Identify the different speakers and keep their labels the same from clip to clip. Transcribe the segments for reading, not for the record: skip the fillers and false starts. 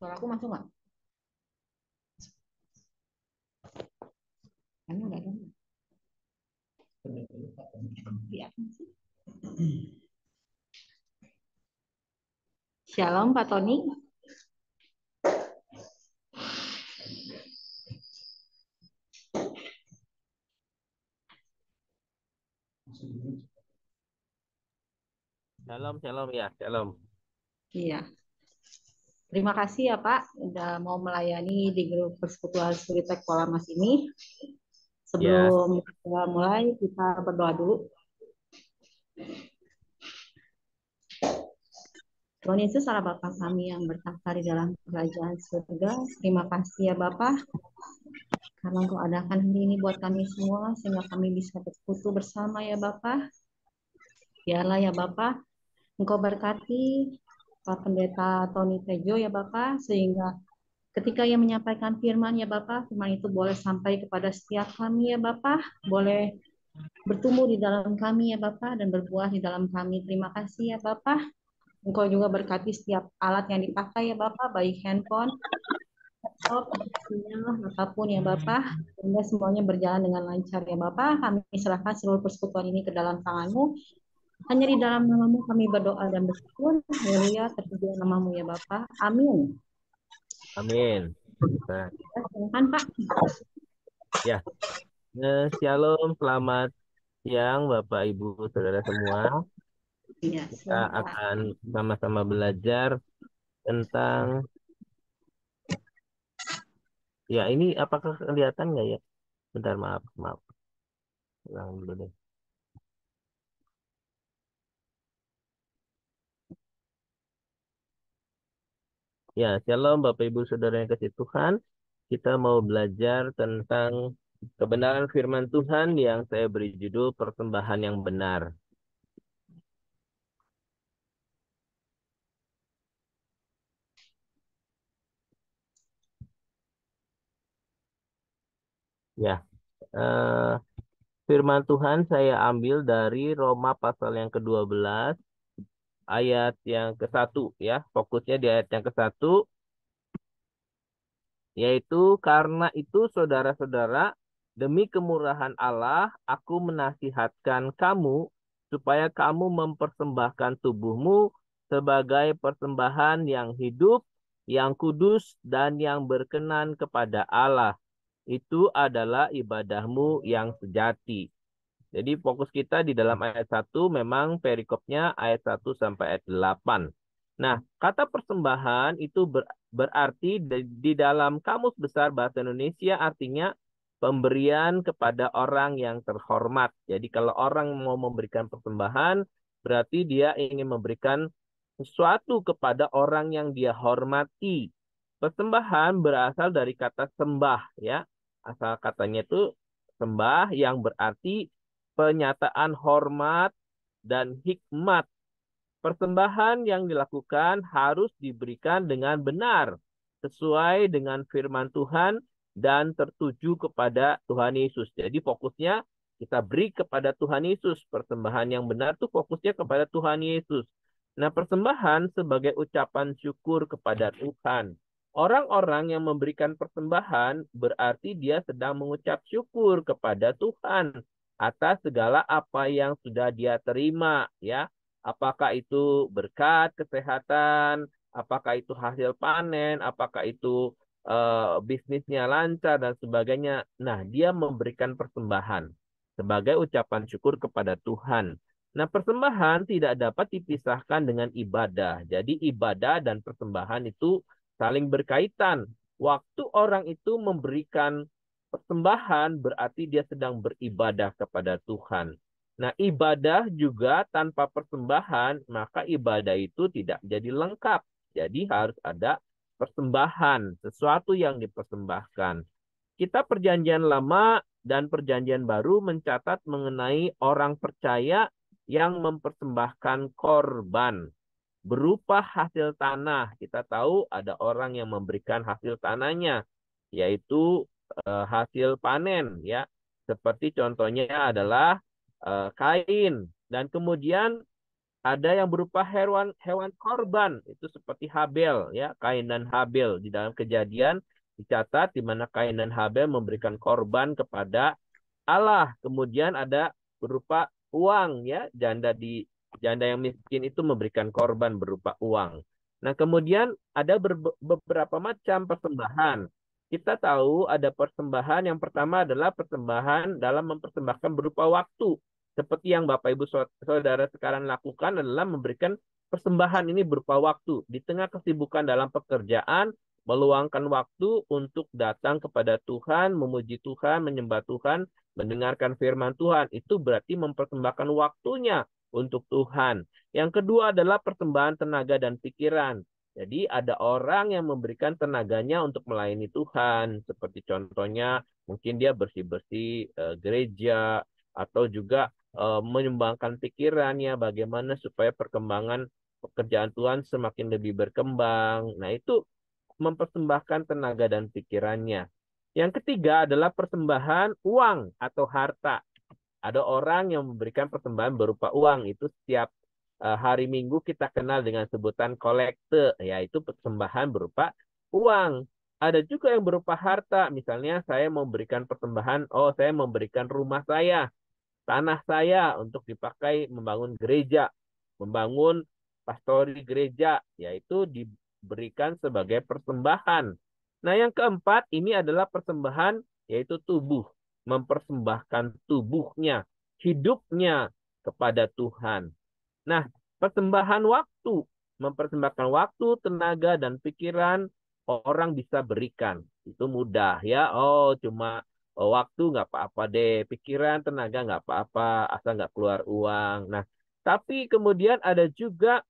Speaker 1: Suara aku masuk nggak? Karena nggak ada. Iya. Shalom Pak Tony.
Speaker 2: Shalom, shalom ya, shalom.
Speaker 1: Iya. Terima kasih ya Pak, udah mau melayani di grup Persekutuan Studi Tek Polamas ini.
Speaker 2: Ya,
Speaker 1: Sebelum kita mulai, kita berdoa dulu. Tuhan Yesus adalah Bapa kami yang bertahta di dalam kerajaan surga. Terima kasih ya Bapak, karena Engkau adakan hari ini buat kami semua, sehingga kami bisa bersekutu bersama ya Bapak. Biarlah ya Bapak, Engkau berkati Pak Pendeta Tony Tejo ya Bapak, sehingga ketika ia menyampaikan firman ya Bapak, firman itu boleh sampai kepada setiap kami ya Bapak, boleh bertumbuh di dalam kami ya Bapak, dan berbuah di dalam kami. Terima kasih ya Bapak. Engkau juga berkati setiap alat yang dipakai ya Bapak, baik handphone, laptop, sinyal, apapun ya Bapak, sehingga semuanya berjalan dengan lancar ya Bapak. Kami serahkan seluruh persekutuan ini ke dalam tangan-Mu. Hanya di dalam nama-Mu kami berdoa dan bersyukur. Haleluya, terpujilah nama-Mu ya Bapak. Amin.
Speaker 2: amin. Nah,
Speaker 1: Ya, silakan Pak.
Speaker 2: ya, shalom, selamat siang Bapak, Ibu, Saudara semua.
Speaker 1: Iya,
Speaker 2: Kita
Speaker 1: siang Pak.
Speaker 2: akan sama-sama belajar tentang, ya ini apakah kelihatan nggak ya? Bentar, maaf, maaf. Ulang dulu deh. Ya, shalom Bapak, Ibu, Saudara yang kasih Tuhan. Kita mau belajar tentang kebenaran firman Tuhan yang saya beri judul Persembahan yang Benar. Ya, eh, firman Tuhan saya ambil dari Roma pasal yang ke-12 ayat yang ke-1 ya. Fokusnya di ayat yang ke-1 yaitu karena itu saudara-saudara demi kemurahan Allah aku menasihatkan kamu supaya kamu mempersembahkan tubuhmu sebagai persembahan yang hidup, yang kudus dan yang berkenan kepada Allah. Itu adalah ibadahmu yang sejati. Jadi fokus kita di dalam ayat 1 memang perikopnya ayat 1 sampai ayat 8. Nah, kata persembahan itu berarti di dalam Kamus Besar Bahasa Indonesia artinya pemberian kepada orang yang terhormat. Jadi kalau orang mau memberikan persembahan, berarti dia ingin memberikan sesuatu kepada orang yang dia hormati. Persembahan berasal dari kata sembah ya. Asal katanya itu sembah yang berarti penyataan hormat dan hikmat. Persembahan yang dilakukan harus diberikan dengan benar, sesuai dengan firman Tuhan dan tertuju kepada Tuhan Yesus. Jadi fokusnya kita beri kepada Tuhan Yesus. Persembahan yang benar itu fokusnya kepada Tuhan Yesus. Nah, persembahan sebagai ucapan syukur kepada Tuhan. Orang-orang yang memberikan persembahan berarti dia sedang mengucap syukur kepada Tuhan atas segala apa yang sudah dia terima, ya. Apakah itu berkat kesehatan, apakah itu hasil panen, apakah itu bisnisnya lancar dan sebagainya. Nah, dia memberikan persembahan sebagai ucapan syukur kepada Tuhan. Nah, persembahan tidak dapat dipisahkan dengan ibadah. Jadi ibadah dan persembahan itu saling berkaitan. Waktu orang itu memberikan persembahan berarti dia sedang beribadah kepada Tuhan. Nah, ibadah juga tanpa persembahan, maka ibadah itu tidak jadi lengkap. Jadi harus ada persembahan, sesuatu yang dipersembahkan. Kita perjanjian lama dan perjanjian baru mencatat mengenai orang percaya yang mempersembahkan korban berupa hasil tanah. Kita tahu ada orang yang memberikan hasil tanahnya, yaitu hasil panen ya. Seperti contohnya adalah Kain. Dan kemudian ada yang berupa hewan hewan korban itu seperti Habel ya, Kain dan Habel di dalam Kejadian dicatat di mana Kain dan Habel memberikan korban kepada Allah. Kemudian ada berupa uang ya, janda yang miskin itu memberikan korban berupa uang. Nah, kemudian ada beberapa macam persembahan. Kita tahu ada persembahan yang pertama adalah persembahan dalam mempersembahkan berupa waktu. Seperti yang Bapak Ibu Saudara sekarang lakukan adalah memberikan persembahan ini berupa waktu. Di tengah kesibukan dalam pekerjaan, meluangkan waktu untuk datang kepada Tuhan, memuji Tuhan, menyembah Tuhan, mendengarkan firman Tuhan. Itu berarti mempersembahkan waktunya untuk Tuhan. Yang kedua adalah persembahan tenaga dan pikiran. Jadi ada orang yang memberikan tenaganya untuk melayani Tuhan. Seperti contohnya mungkin dia bersih-bersih gereja atau juga menyumbangkan pikirannya bagaimana supaya perkembangan pekerjaan Tuhan semakin lebih berkembang. Nah, itu mempersembahkan tenaga dan pikirannya. Yang ketiga adalah persembahan uang atau harta. Ada orang yang memberikan persembahan berupa uang. Itu setiap hari Minggu kita kenal dengan sebutan kolekte, yaitu persembahan berupa uang. Ada juga yang berupa harta. Misalnya saya memberikan persembahan, oh saya memberikan rumah saya, tanah saya untuk dipakai membangun gereja, membangun pastori gereja, yaitu diberikan sebagai persembahan. Nah, yang keempat ini adalah persembahan, yaitu tubuh, mempersembahkan tubuhnya, hidupnya kepada Tuhan. Nah, persembahan waktu, mempersembahkan waktu, tenaga, dan pikiran orang bisa berikan. Itu mudah ya. Oh, cuma waktu nggak apa-apa deh. Pikiran, tenaga nggak apa-apa, asal nggak keluar uang. Nah, tapi kemudian ada juga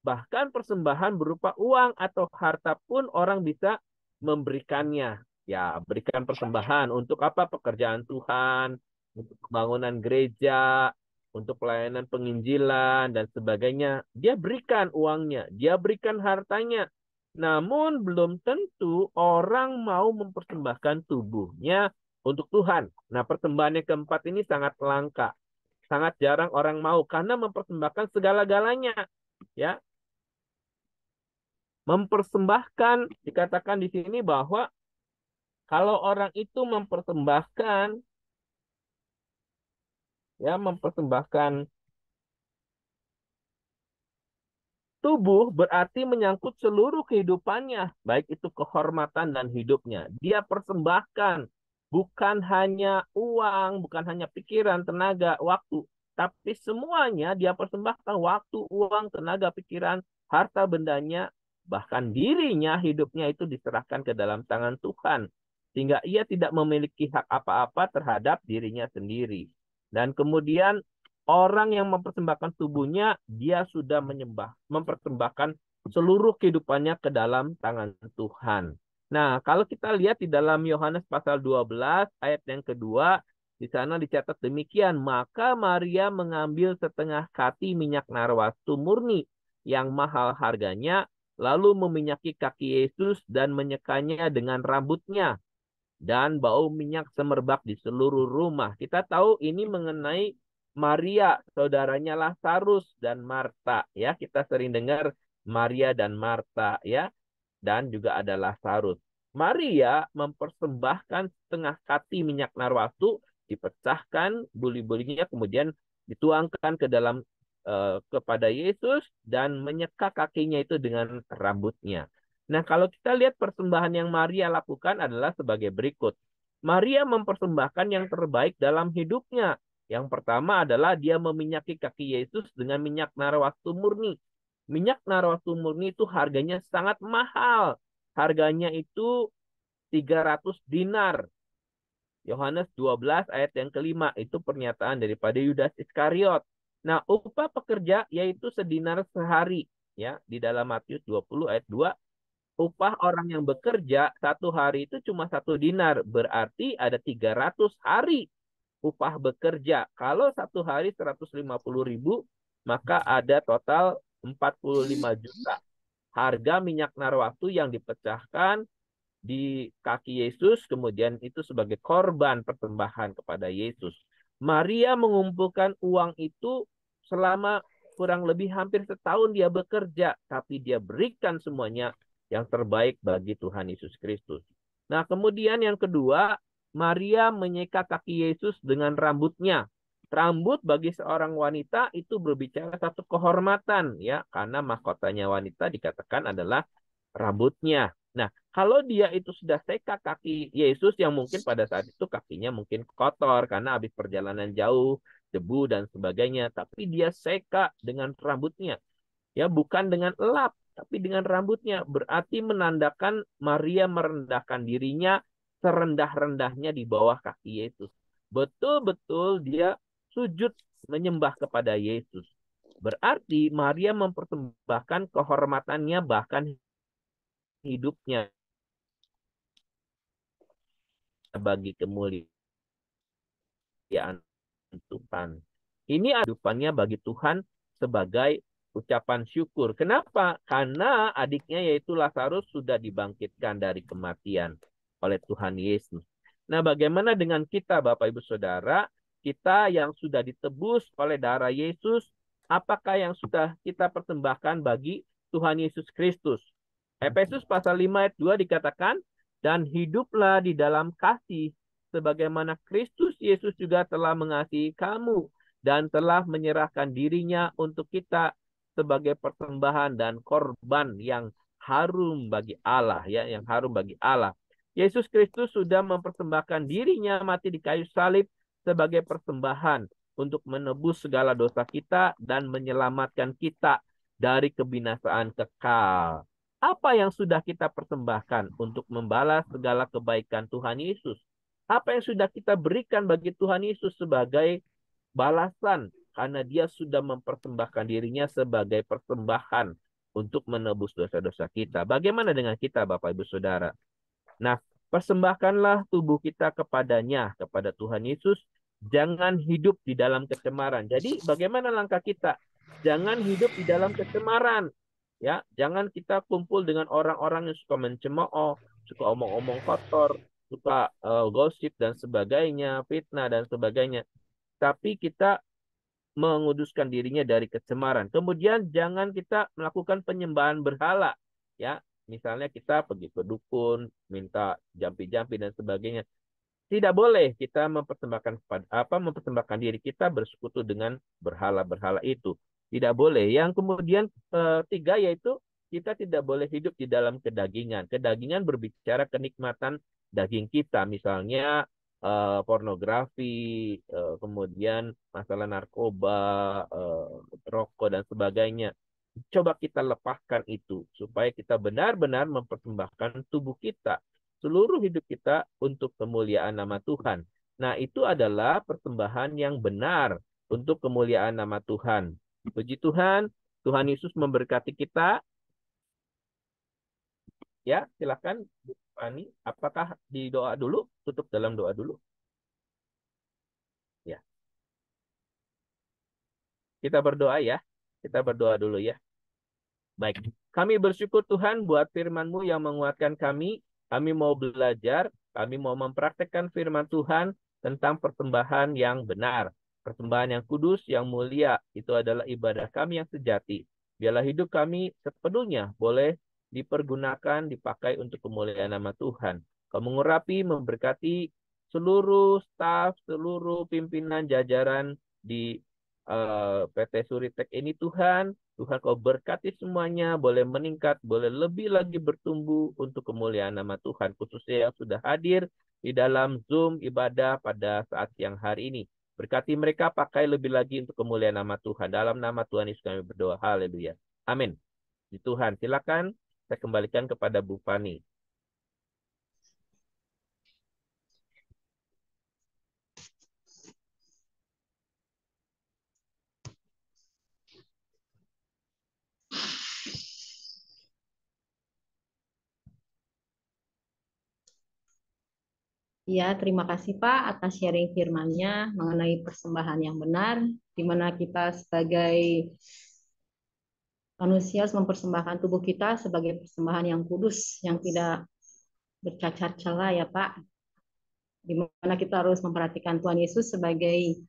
Speaker 2: bahkan persembahan berupa uang atau harta pun orang bisa memberikannya. Ya, berikan persembahan untuk apa? Pekerjaan Tuhan, untuk pembangunan gereja, untuk pelayanan penginjilan, dan sebagainya. Dia berikan uangnya, dia berikan hartanya. Namun belum tentu orang mau mempersembahkan tubuhnya untuk Tuhan. Nah, persembahan yang keempat ini sangat langka. Sangat jarang orang mau karena mempersembahkan segala-galanya. Ya, mempersembahkan dikatakan di sini bahwa kalau orang itu mempersembahkan tubuh berarti menyangkut seluruh kehidupannya, baik itu kehormatan dan hidupnya. Dia persembahkan bukan hanya uang, bukan hanya pikiran, tenaga, waktu, tapi semuanya dia persembahkan: waktu, uang, tenaga, pikiran, harta bendanya, bahkan dirinya, hidupnya itu diserahkan ke dalam tangan Tuhan. Sehingga ia tidak memiliki hak apa-apa terhadap dirinya sendiri. Dan kemudian orang yang mempersembahkan tubuhnya, dia sudah mempersembahkan seluruh kehidupannya ke dalam tangan Tuhan. Nah, kalau kita lihat di dalam Yohanes pasal 12 ayat yang kedua, di sana dicatat demikian, maka Maria mengambil setengah kati minyak narwastu murni yang mahal harganya, lalu meminyaki kaki Yesus dan menyekanya dengan rambutnya, dan bau minyak semerbak di seluruh rumah. Kita tahu ini mengenai Maria, saudaranya Lazarus dan Marta, ya. Kita sering dengar Maria dan Marta, ya. Dan juga ada Lazarus. Maria mempersembahkan setengah kati minyak narwastu, dipecahkan buli-bulinya, kemudian dituangkan ke dalam kepada Yesus dan menyeka kakinya itu dengan rambutnya. Nah, kalau kita lihat persembahan yang Maria lakukan adalah sebagai berikut. Maria mempersembahkan yang terbaik dalam hidupnya. Yang pertama adalah dia meminyaki kaki Yesus dengan minyak narwastu murni. Minyak narwastu murni itu harganya sangat mahal. Harganya itu 300 dinar. Yohanes 12 ayat yang kelima, itu pernyataan daripada Yudas Iskariot. Nah, upah pekerja yaitu sedinar sehari. Ya, di dalam Matius 20 ayat 2, upah orang yang bekerja satu hari itu cuma 1 dinar. Berarti ada 300 hari upah bekerja. Kalau satu hari 150.000, maka ada total 45 juta. Harga minyak narwastu yang dipecahkan di kaki Yesus, kemudian itu sebagai korban persembahan kepada Yesus. Maria mengumpulkan uang itu selama kurang lebih hampir setahun dia bekerja, tapi dia berikan semuanya yang terbaik bagi Tuhan Yesus Kristus. Nah, kemudian yang kedua, Maria menyeka kaki Yesus dengan rambutnya. Rambut bagi seorang wanita itu berbicara satu kehormatan, ya, karena mahkotanya wanita dikatakan adalah rambutnya. Nah, kalau dia itu sudah seka kaki Yesus yang mungkin pada saat itu kakinya mungkin kotor karena habis perjalanan jauh, debu dan sebagainya, tapi dia seka dengan rambutnya, ya bukan dengan elap, tapi dengan rambutnya, berarti menandakan Maria merendahkan dirinya serendah-rendahnya di bawah kaki Yesus. Betul-betul dia sujud menyembah kepada Yesus. Berarti Maria mempersembahkan kehormatannya bahkan hidupnya bagi kemuliaan Tuhan. Ini kehidupannya bagi Tuhan sebagai ucapan syukur. Kenapa? Karena adiknya yaitu Lazarus sudah dibangkitkan dari kematian oleh Tuhan Yesus. Nah, bagaimana dengan kita, Bapak Ibu Saudara? Kita yang sudah ditebus oleh darah Yesus, apakah yang sudah kita persembahkan bagi Tuhan Yesus Kristus? Efesus pasal 5 ayat 2 dikatakan, dan hiduplah di dalam kasih sebagaimana Kristus Yesus juga telah mengasihi kamu dan telah menyerahkan dirinya untuk kita sebagai persembahan dan korban yang harum bagi Allah, ya, yang harum bagi Allah. Yesus Kristus sudah mempersembahkan dirinya mati di kayu salib sebagai persembahan untuk menebus segala dosa kita dan menyelamatkan kita dari kebinasaan kekal. Apa yang sudah kita persembahkan untuk membalas segala kebaikan Tuhan Yesus? Apa yang sudah kita berikan bagi Tuhan Yesus sebagai balasan karena dia sudah mempersembahkan dirinya sebagai persembahan untuk menebus dosa-dosa kita. Bagaimana dengan kita, Bapak Ibu Saudara? Nah, persembahkanlah tubuh kita kepadanya, kepada Tuhan Yesus. Jangan hidup di dalam kecemaran. Jadi, bagaimana langkah kita? Jangan hidup di dalam kecemaran. Ya, jangan kita kumpul dengan orang-orang yang suka mencemooh, suka omong-omong kotor, suka gosip dan sebagainya, fitnah dan sebagainya. Tapi kita menguduskan dirinya dari kecemaran. Kemudian jangan kita melakukan penyembahan berhala, ya. Misalnya kita pergi ke dukun, minta jampi-jampi dan sebagainya. Tidak boleh kita mempersembahkan diri kita bersekutu dengan berhala-berhala itu. Tidak boleh. Yang kemudian tiga yaitu kita tidak boleh hidup di dalam kedagingan. Kedagingan berbicara kenikmatan daging kita, misalnya pornografi, kemudian masalah narkoba, rokok dan sebagainya. Coba kita lepaskan itu supaya kita benar-benar mempersembahkan tubuh kita, seluruh hidup kita untuk kemuliaan nama Tuhan. Nah, itu adalah persembahan yang benar untuk kemuliaan nama Tuhan. Puji Tuhan, Tuhan Yesus memberkati kita. Ya, silakan Bu Fani. Apakah di doa dulu? Tutup dalam doa dulu. Ya, kita berdoa ya. Kita berdoa dulu ya. Baik, kami bersyukur Tuhan buat firman-Mu yang menguatkan kami. Kami mau belajar, kami mau mempraktekkan firman Tuhan tentang persembahan yang benar. Persembahan yang kudus, yang mulia. Itu adalah ibadah kami yang sejati. Biarlah hidup kami sepenuhnya boleh dipergunakan, dipakai untuk kemuliaan nama Tuhan. Kau mengurapi, memberkati seluruh staf, seluruh pimpinan jajaran di PT Suritek ini Tuhan. Tuhan kau berkati semuanya, boleh meningkat, boleh lebih lagi bertumbuh untuk kemuliaan nama Tuhan. Khususnya yang sudah hadir di dalam Zoom ibadah pada saat siang hari ini. Berkati mereka pakai lebih lagi untuk kemuliaan nama Tuhan. Dalam nama Tuhan Yesus kami berdoa. Haleluya. Amin. Di Tuhan, silakan saya kembalikan kepada Bu Fani.
Speaker 1: Ya, terima kasih Pak atas sharing firman-Nya mengenai persembahan yang benar, di mana kita sebagai manusia harus mempersembahkan tubuh kita sebagai persembahan yang kudus, yang tidak bercacat celah ya Pak. di mana kita harus memperhatikan Tuhan Yesus sebagai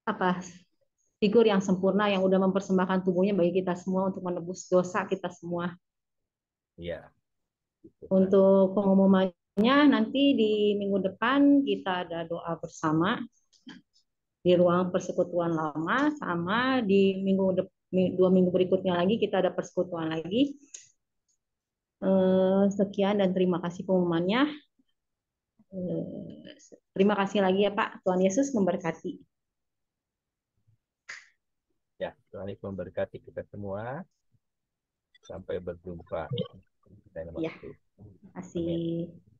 Speaker 1: apa figur yang sempurna yang udah mempersembahkan tubuhnya bagi kita semua untuk menebus dosa kita semua.
Speaker 2: Iya, gitu kan.
Speaker 1: Untuk pengumumannya nanti di minggu depan kita ada doa bersama di ruang persekutuan lama, sama di 2 minggu berikutnya lagi kita ada persekutuan lagi. Sekian dan terima kasih pengumumannya. Terima kasih lagi ya Pak. Tuhan Yesus memberkati.
Speaker 2: Ya, Tuhan Yesus memberkati kita semua. Sampai berjumpa. Dan
Speaker 1: Ya,
Speaker 2: waktu.
Speaker 1: terima
Speaker 2: Amin.
Speaker 1: kasih.